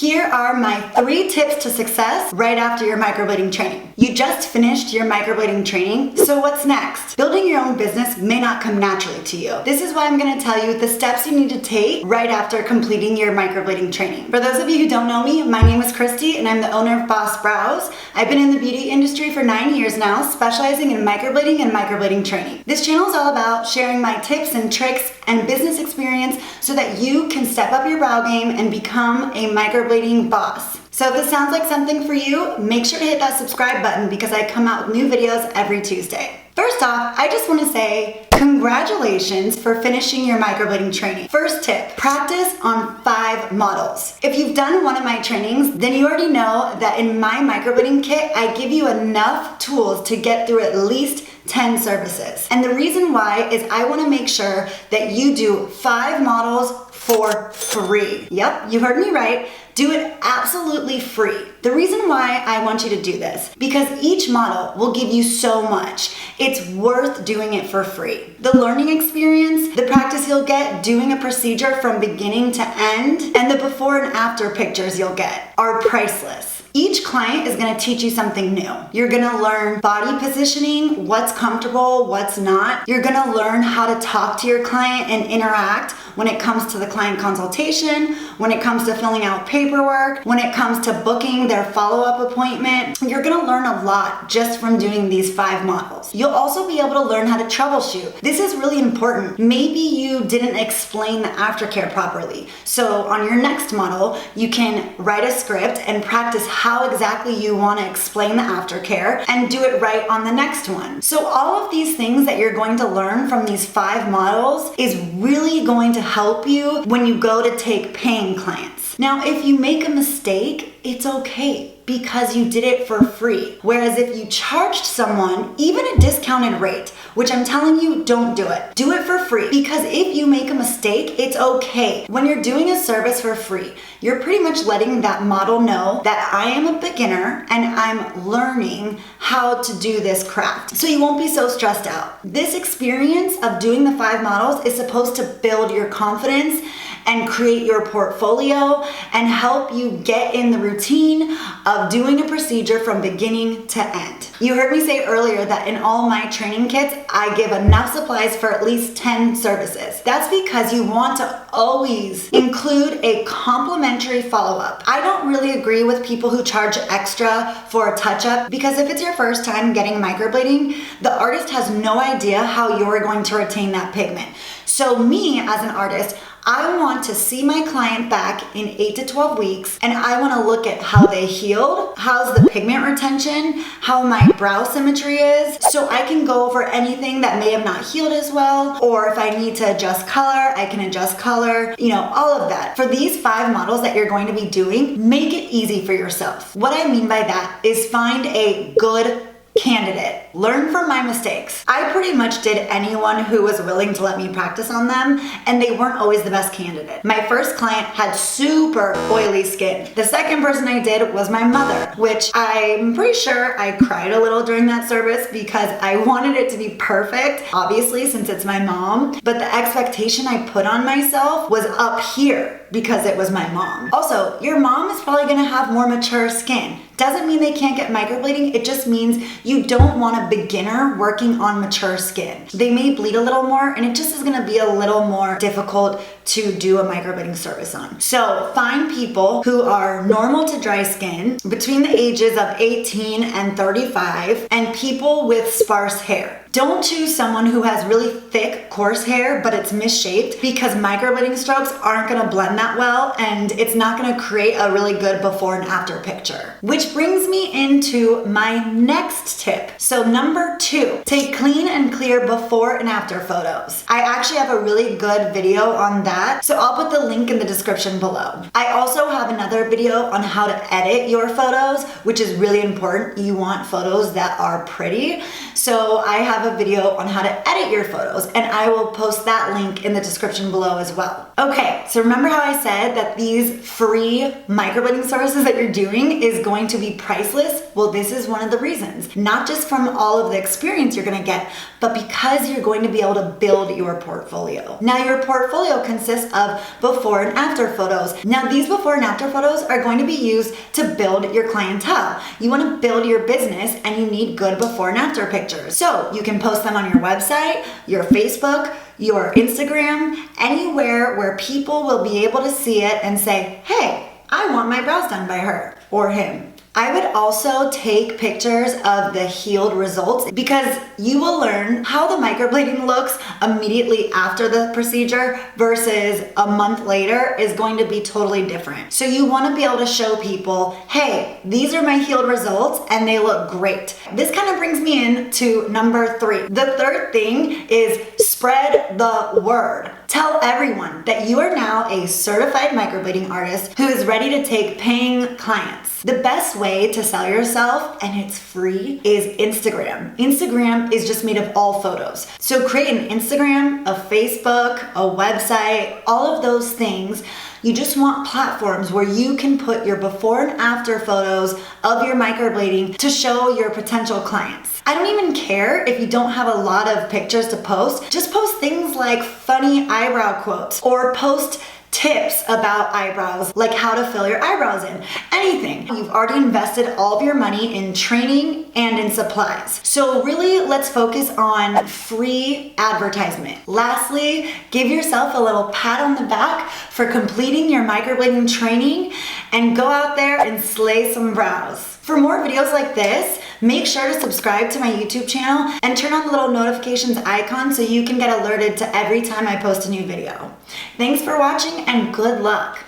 Here are my 3 tips to success right after your microblading training. You just finished your microblading training, so what's next? Building your own business may not come naturally to you. This is why I'm going to tell you the steps you need to take right after completing your microblading training. For those of you who don't know me, my name is Christy and I'm the owner of Boss Brows. I've been in the beauty industry for 9 years now, specializing in microblading and microblading training. This channel is all about sharing my tips and tricks and business experience so that you can step up your brow game and become a microblading boss. So if this sounds like something for you, make sure to hit that subscribe button because I come out with new videos every Tuesday. First off, I just want to say congratulations for finishing your microblading training. First tip, practice on 5 models. If you've done one of my trainings, then you already know that in my microblading kit, I give you enough tools to get through at least 10 services. And the reason why is I want to make sure that you do 5 models for free. Yep, you heard me right. Do it absolutely free. The reason why I want you to do this, because each model will give you so much. It's worth doing it for free. The learning experience, the practice you'll get doing a procedure from beginning to end, and the before and after pictures you'll get are priceless. Each client is going to teach you something new. You're going to learn body positioning, what's comfortable, what's not. You're going to learn how to talk to your client and interact when it comes to the client consultation, when it comes to filling out paperwork, when it comes to booking their follow-up appointment. You're going to learn a lot just from doing these 5 models. You'll also be able to learn how to troubleshoot. This is really important. Maybe you didn't explain the aftercare properly. So on your next model, you can write a script and practice how exactly you want to explain the aftercare and do it right on the next one. So all of these things that you're going to learn from these 5 models is really going to help you when you go to take paying clients. Now, if you make a mistake, it's okay because you did it for free. Whereas if you charged someone even a discounted rate, which I'm telling you, don't do it. Do it for free because if you make a mistake, it's okay. When you're doing a service for free, you're pretty much letting that model know that I am a beginner and I'm learning how to do this craft. So you won't be so stressed out. This experience of doing the 5 models is supposed to build your confidence and create your portfolio and help you get in the routine of doing a procedure from beginning to end. You heard me say earlier that in all my training kits, I give enough supplies for at least 10 services. That's because you want to always include a complimentary follow-up. I don't really agree with people who charge extra for a touch-up because if it's your first time getting microblading, the artist has no idea how you're going to retain that pigment. So me as an artist, I want to see my client back in 8 to 12 weeks and I want to look at how they healed, how's the pigment retention, how my brow symmetry is, so I can go over anything that may have not healed as well, or if I need to adjust color, I can adjust color, all of that. For these 5 models that you're going to be doing, make it easy for yourself. What I mean by that is find a good candidate. Learn from my mistakes. I pretty much did anyone who was willing to let me practice on them, and they weren't always the best candidate. My first client had super oily skin. The second person I did was my mother, which I'm pretty sure I cried a little during that service because I wanted it to be perfect, obviously, since it's my mom, but the expectation I put on myself was up here because it was my mom. Also, your mom is probably gonna have more mature skin. Doesn't mean they can't get microblading, it just means you don't want a beginner working on mature skin. They may bleed a little more and it just is gonna be a little more difficult to do a microblading service on. So find people who are normal to dry skin between the ages of 18 and 35 and people with sparse hair. Don't choose someone who has really thick, coarse hair, but it's misshaped because microblading strokes aren't gonna blend that well and it's not gonna create a really good before and after picture. Which brings me into my next tip. So number 2, take clean and clear before and after photos. I actually have a really good video on that, so I'll put the link in the description below. I also have another video on how to edit your photos, which is really important. You want photos that are pretty. So I have a video on how to edit your photos and I will post that link in the description below as well. Okay, so remember how I said that these free microblading services that you're doing is going to be priceless? Well, this is one of the reasons. Not just from all of the experience you're gonna get, but because you're going to be able to build your portfolio. Now your portfolio can consists of before and after photos. Now, these before and after photos are going to be used to build your clientele. You want to build your business and you need good before and after pictures. So you can post them on your website, your Facebook, your Instagram, anywhere where people will be able to see it and say, hey, I want my brows done by her or him. I would also take pictures of the healed results because you will learn how the microblading looks immediately after the procedure versus a month later is going to be totally different. So you want to be able to show people, hey, these are my healed results and they look great. This kind of brings me into number 3. The third thing is spread the word. Tell everyone that you are now a certified microblading artist who is ready to take paying clients. The best way to sell yourself, and it's free, is Instagram. Instagram is just made of all photos. So create an Instagram, a Facebook, a website, all of those things. You just want platforms where you can put your before and after photos of your microblading to show your potential clients. I don't even care if you don't have a lot of pictures to post. Just post things like funny eyebrow quotes or post tips about eyebrows, like how to fill your eyebrows in, anything. You've already invested all of your money in training and in supplies. So really, let's focus on free advertisement. Lastly, give yourself a little pat on the back for completing your microblading training and go out there and slay some brows. For more videos like this, make sure to subscribe to my YouTube channel and turn on the little notifications icon so you can get alerted to every time I post a new video. Thanks for watching and good luck.